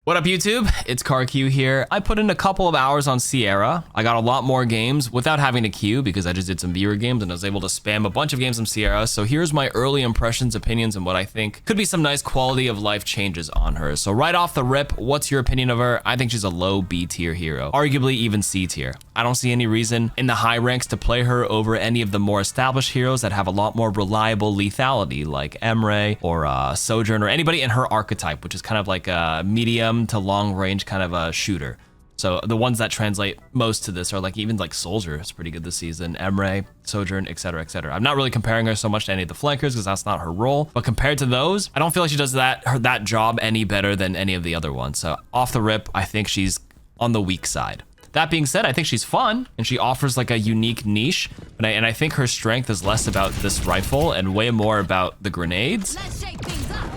What up YouTube? It's KarQ here. I put in a couple of hours on Sierra. I got a lot more games without having to queue because I just did some viewer games and I was able to spam a bunch of games on Sierra. So here's my early impressions, opinions, and what I think could be some nice quality of life changes on her. So right off the rip, what's your opinion of her? I think she's a low B tier hero, arguably even C tier. I don't see any reason in the high ranks to play her over any of the more established heroes that have a lot more reliable lethality like Emre or Sojourn or anybody in her archetype, which is kind of like a medium to long range kind of a shooter. So the ones that translate most to this are like even like Soldier is pretty good this season, Emre, Sojourn, etc, etc. I'm not really comparing her so much to any of the flankers because that's not her role, but compared to those, I don't feel like she does that job any better than any of the other ones. So off the rip, I think she's on the weak side. That being said, I think she's fun and she offers like a unique niche, and I think her strength is less about this rifle and way more about the grenades.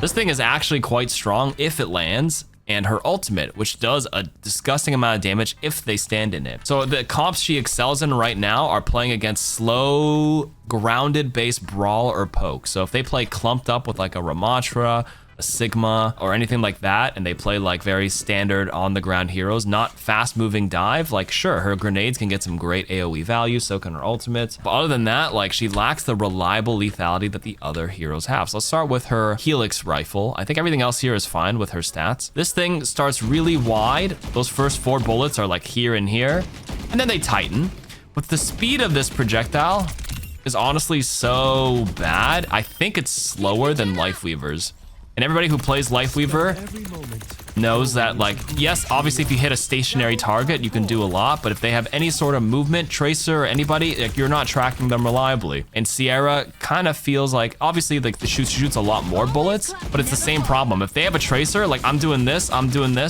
This thing is actually quite strong if it lands, and her ultimate, which does a disgusting amount of damage if they stand in it. So the comps she excels in right now are playing against slow, grounded base brawl or poke. So if they play clumped up with like a Ramatra, a Sigma, or anything like that, and they play like very standard on the ground heroes, not fast moving dive, like sure, her grenades can get some great AoE value, so can her ultimates. But other than that, like she lacks the reliable lethality that the other heroes have. So let's start with her Helix Rifle. I think everything else here is fine with her stats. This thing starts really wide. Those first 4 bullets are like here and here, and then they tighten. But the speed of this projectile is honestly so bad. I think it's slower than Lifeweaver's. And everybody who plays Lifeweaver knows that, like, yes, obviously if you hit a stationary target, you can do a lot, but if they have any sort of movement, Tracer, or anybody, like, you're not tracking them reliably. And Sierra kind of feels like, obviously, like, the shoots a lot more bullets, but it's the same problem. If they have a Tracer, like, I'm doing this,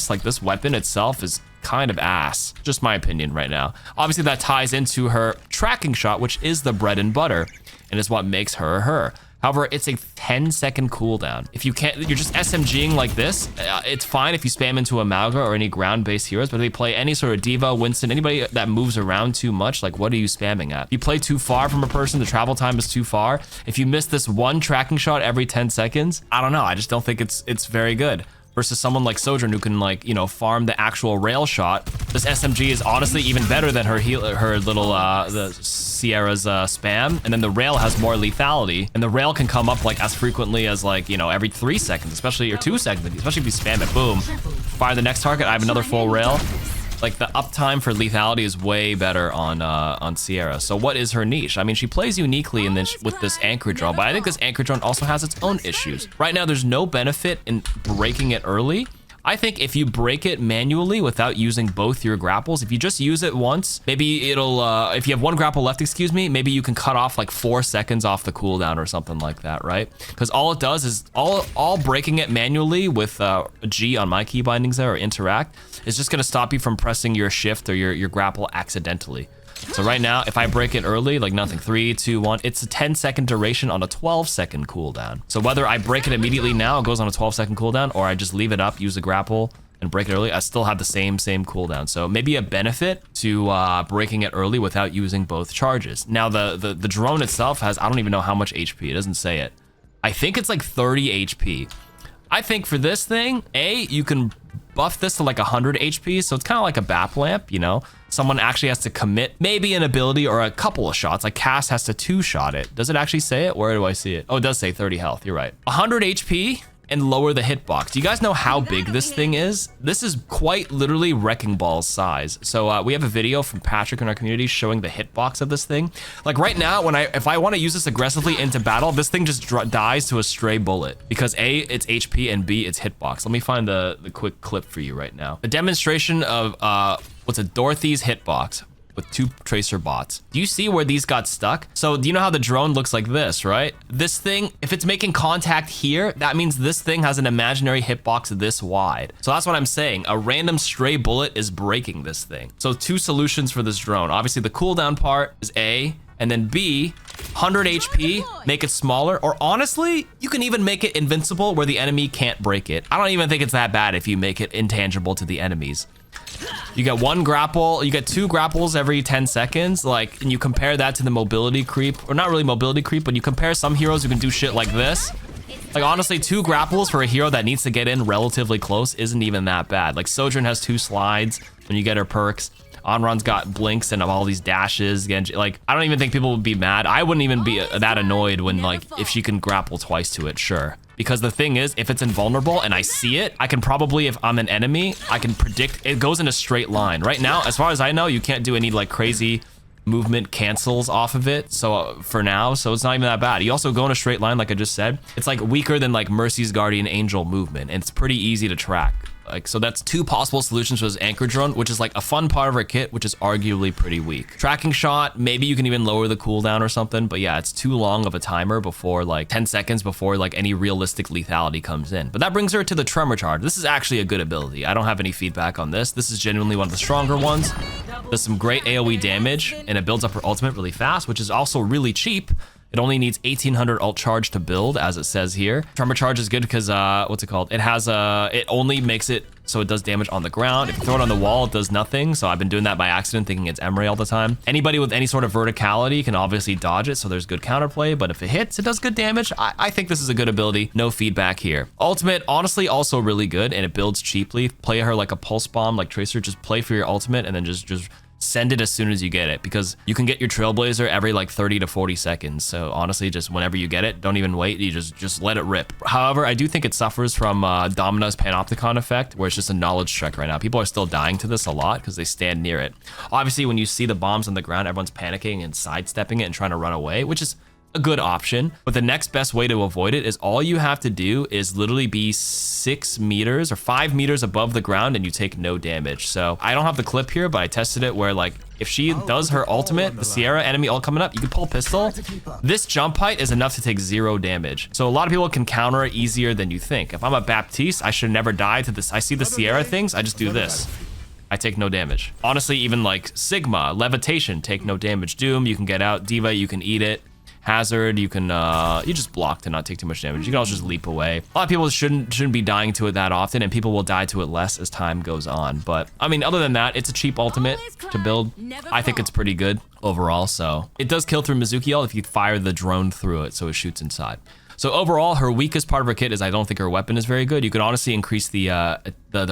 like, this weapon itself is kind of ass. Just my opinion right now. Obviously, that ties into her tracking shot, which is the bread and butter, and is what makes her her. However, it's a 10-second cooldown. If you can't, you're just SMGing like this, it's fine if you spam into a Mauga or any ground-based heroes, but if they play any sort of Diva, Winston, anybody that moves around too much, like what are you spamming at? If you play too far from a person, the travel time is too far. If you miss this one tracking shot every 10 seconds, I don't know, I just don't think it's very good. Versus someone like Sojourn who can, like, you know, farm the actual rail shot. This SMG is honestly even better than her little the Sierra's spam, and then the rail has more lethality, and the rail can come up like as frequently as, like, you know, every 3 seconds, especially, or 2 seconds, especially if you spam it. Boom, fire the next target. I have another full rail. Like, the uptime for lethality is way better on Sierra. So what is her niche? I mean, she plays uniquely in this with this anchor drone, but I think this anchor drone also has its own issues. Right now, there's no benefit in breaking it early. I think if you break it manually without using both your grapples, if you just use it once, maybe it'll, if you have 1 grapple left, excuse me, maybe you can cut off like 4 seconds off the cooldown or something like that, right? Because all it does is, all breaking it manually with a G on my key bindings there, or interact, is just gonna stop you from pressing your shift or your grapple accidentally. So right now, if I break it early, like nothing, 3, 2, 1, it's a 10-second duration on a 12-second cooldown. So whether I break it immediately now, it goes on a 12-second cooldown, or I just leave it up, use the grapple, and break it early, I still have the same cooldown. So maybe a benefit to breaking it early without using both charges. Now the drone itself has, I don't even know how much HP, it doesn't say it. I think it's like 30 HP. I think for this thing, you can buff this to like 100 HP, so it's kind of like a BAP lamp, you know? Someone actually has to commit maybe an ability or a couple of shots, like Cass has to 2-shot it. Does it actually say it? Where do I see it? Oh, it does say 30 health, you're right. 100 HP and lower the hitbox. Do you guys know how big this thing is? This is quite literally Wrecking Ball's size. So we have a video from Patrick in our community showing the hitbox of this thing. Like right now, if I want to use this aggressively into battle, this thing just dies to a stray bullet because A, it's HP, and B, it's hitbox. Let me find the quick clip for you right now. A demonstration of what's a Dorothy's hitbox with 2 Tracer bots. Do you see where these got stuck? So do you know how the drone looks like this, right? This thing, if it's making contact here, that means this thing has an imaginary hitbox this wide. So that's what I'm saying. A random stray bullet is breaking this thing. So 2 solutions for this drone. Obviously the cooldown part is A, and then B, 100 HP, make it smaller, or honestly, you can even make it invincible where the enemy can't break it. I don't even think it's that bad if you make it intangible to the enemies. You get 1 grapple, you get 2 grapples every 10 seconds, like, and you compare that to the mobility creep, or not really mobility creep, but you compare some heroes who can do shit like this, Like honestly, 2 grapples for a hero that needs to get in relatively close isn't even that bad. Like Sojourn has 2 slides when you get her perks. Onron's got blinks and all these dashes. Genji, like I don't even think people would be mad. I wouldn't even be that annoyed when like if she can grapple twice to it, sure. Because the thing is, if it's invulnerable and I see it, I can probably, if I'm an enemy, I can predict it goes in a straight line. Right now, as far as I know, you can't do any like crazy movement cancels off of it. So for now, so it's not even that bad. You also go in a straight line, like I just said. It's like weaker than like Mercy's Guardian Angel movement, and it's pretty easy to track. Like, so that's 2 possible solutions for this anchor drone, which is like a fun part of her kit, which is arguably pretty weak. Tracking shot, maybe you can even lower the cooldown or something, but yeah, it's too long of a timer before like 10 seconds before like any realistic lethality comes in. But that brings her to the Tremor Charge. This is actually a good ability. I don't have any feedback on this. This is genuinely one of the stronger ones. Does some great AoE damage, and it builds up her ultimate really fast, which is also really cheap. It only needs 1800 ult charge to build, as it says here. Tremor Charge is good because, what's it called? It has it only makes it so it does damage on the ground. If you throw it on the wall, it does nothing. So I've been doing that by accident, thinking it's Emery all the time. Anybody with any sort of verticality can obviously dodge it, so there's good counterplay, but if it hits, it does good damage. I think this is a good ability. No feedback here. Ultimate, honestly, also really good, and it builds cheaply. Play her like a pulse bomb, like Tracer. Just play for your ultimate, and then just send it as soon as you get it, because you can get your Trailblazer every like 30 to 40 seconds. So honestly, just whenever you get it, don't even wait. You just let it rip. However, I do think it suffers from Domina's Panopticon effect, where it's just a knowledge check right now. People are still dying to this a lot because they stand near it. Obviously, when you see the bombs on the ground, everyone's panicking and sidestepping it and trying to run away, which is a good option. But the next best way to avoid it is all you have to do is literally be 6 meters or 5 meters above the ground and you take no damage. So I don't have the clip here, but I tested it where like if she does her ultimate, the Sierra enemy ult coming up, you can pull pistol. This jump height is enough to take 0 damage. So a lot of people can counter it easier than you think. If I'm a Baptiste, I should never die to this. I see the Sierra things, I just do this. I take no damage. Honestly, even like Sigma, Levitation, take no damage. Doom, you can get out. Diva, you can eat it. Hazard, you can you just block to not take too much damage. You can also just leap away. A lot of people shouldn't be dying to it that often, and people will die to it less as time goes on. But I mean, other than that, it's a cheap ultimate to build. I think it's pretty good overall. So it does kill through Mizuki ult if you fire the drone through it, so it shoots inside. So overall, her weakest part of her kit is I don't think her weapon is very good. You could honestly increase the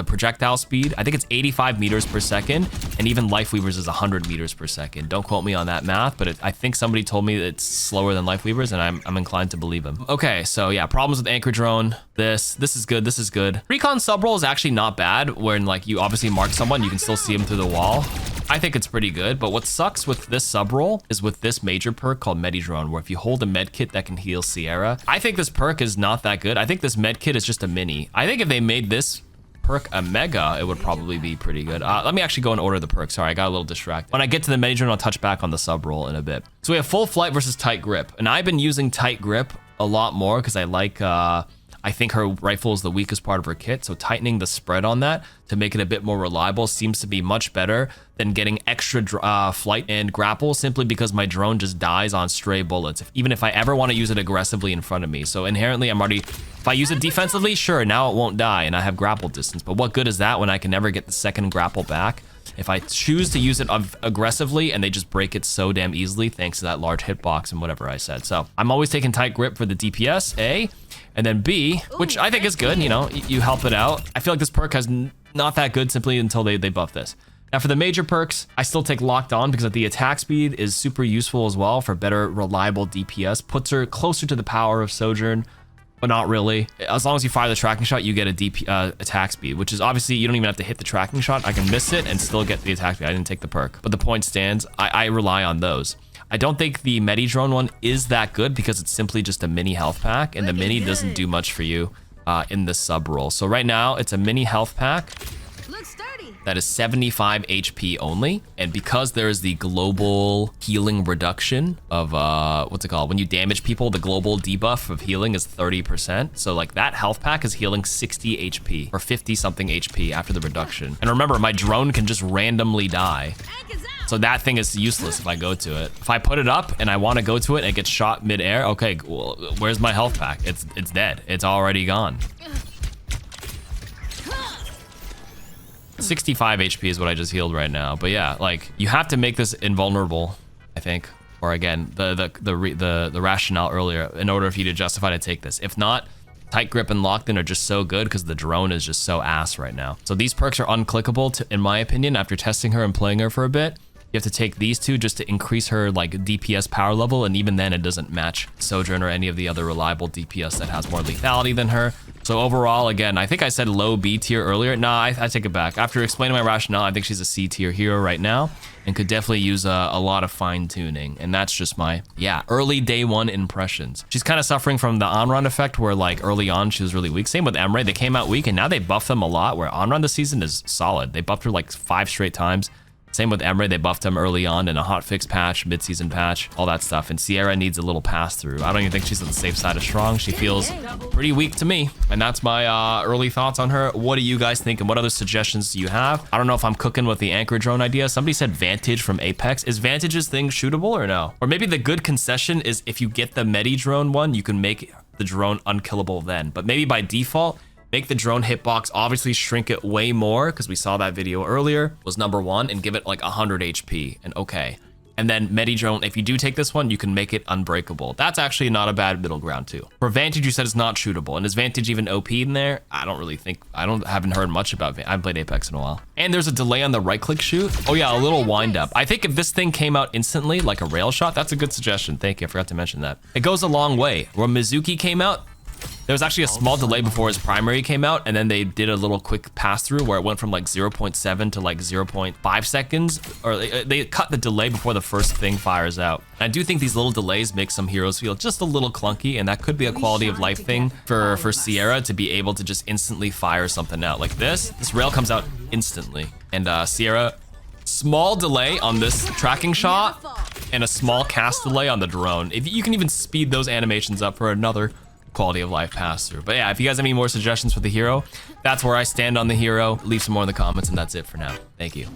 projectile speed. I think it's 85 meters per second, and even Lifeweaver's is 100 meters per second. Don't quote me on that math, but I think somebody told me it's slower than Lifeweaver's, and I'm inclined to believe him. Okay, so yeah, problems with Anchor Drone. This is good, this is good. Recon Subroll is actually not bad, when like you obviously mark someone, you can still see them through the wall. I think it's pretty good, but what sucks with this sub-roll is with this major perk called Medidrone, where if you hold a med kit that can heal Sierra, I think this perk is not that good. I think this med kit is just a mini. I think if they made this perk a mega, it would probably be pretty good. Let me actually go and order the perk. Sorry, I got a little distracted. When I get to the Medidrone, I'll touch back on the sub-roll in a bit. So we have full flight versus tight grip, and I've been using tight grip a lot more because I like, I think her rifle is the weakest part of her kit, so tightening the spread on that to make it a bit more reliable seems to be much better than getting extra flight and grapple, simply because my drone just dies on stray bullets, even if I ever want to use it aggressively in front of me. So inherently, I'm already, if I use it defensively, sure, now it won't die and I have grapple distance, but what good is that when I can never get the second grapple back? If I choose to use it aggressively and they just break it so damn easily thanks to that large hitbox and whatever I said. So I'm always taking tight grip for the DPS, A, and then B, which I think is good, you know, you help it out. I feel like this perk has not that good simply until they buff this. Now for the major perks, I still take Locked On because the attack speed is super useful as well for better reliable DPS. Puts her closer to the power of Sojourn, but not really. As long as you fire the tracking shot, you get a attack speed, which is obviously, you don't even have to hit the tracking shot. I can miss it and still get the attack speed. I didn't take the perk, but the point stands. I rely on those. I don't think the Medidrone one is that good because it's simply just a mini health pack, and the mini doesn't do much for you in the sub roll. So right now, it's a mini health pack that is 75 HP only, and because there is the global healing reduction of what's it called, when you damage people, the global debuff of healing is 30%. So like that health pack is healing 60 HP or 50 something HP after the reduction. And remember, my drone can just randomly die, so that thing is useless if I go to it. If I put it up and I want to go to it and it gets shot mid-air, okay, well, where's my health pack? It's dead. It's already gone. 65 HP is what I just healed right now. But yeah, like you have to make this invulnerable, I think. Or again, the rationale earlier in order for you to justify to take this. If not, Tight grip and locked in are just so good because the drone is just so ass right now. So these perks are unclickable in my opinion after testing her and playing her for a bit. You have to take these two just to increase her like DPS power level, and even then it doesn't match Sojourn or any of the other reliable DPS that has more lethality than her. So overall, again, I think I said low B tier earlier. Nah, I take it back. After explaining my rationale, I think she's a C tier hero right now and could definitely use a lot of fine tuning. And that's just my, early day one impressions. She's kind of suffering from the on-run effect where like early on she was really weak. Same with Emre. They came out weak and now they buffed them a lot, where on-run this season is solid. They buffed her like 5 straight times. Same with Emre, they buffed him early on in a hotfix patch, mid-season patch, all that stuff. And Sierra needs a little pass-through. I don't even think she's on the safe side of strong. She feels pretty weak to me. And that's my early thoughts on her. What do you guys think, and what other suggestions do you have? I don't know if I'm cooking with the anchor drone idea. Somebody said Vantage from Apex. Is Vantage's thing shootable or no? Or maybe the good concession is if you get the Medi drone one, you can make the drone unkillable then. But maybe by default, make the drone hitbox, obviously shrink it way more, because we saw that video earlier, was number 1, and give it like 100 HP, and okay. And then Medi drone, if you do take this one, you can make it unbreakable. That's actually not a bad middle ground too. For Vantage, you said it's not shootable, and is Vantage even OP in there? I haven't heard much about Vantage. I haven't played Apex in a while. And there's a delay on the right-click shoot. Oh yeah, a little wind up. I think if this thing came out instantly, like a rail shot, that's a good suggestion. Thank you, I forgot to mention that. It goes a long way. When Mizuki came out, there was actually a small delay before his primary came out, and then they did a little quick pass through where it went from like 0.7 to like 0.5 seconds, or they cut the delay before the first thing fires out. And I do think these little delays make some heroes feel just a little clunky, and that could be a quality of life thing for Sierra to be able to just instantly fire something out. Like this rail comes out instantly, and Sierra, small delay on this tracking shot and a small cast delay on the drone. If you can even speed those animations up for another quality of life pass through. But yeah, if you guys have any more suggestions for the hero, that's where I stand on the hero. Leave some more in the comments, and that's it for now. Thank you.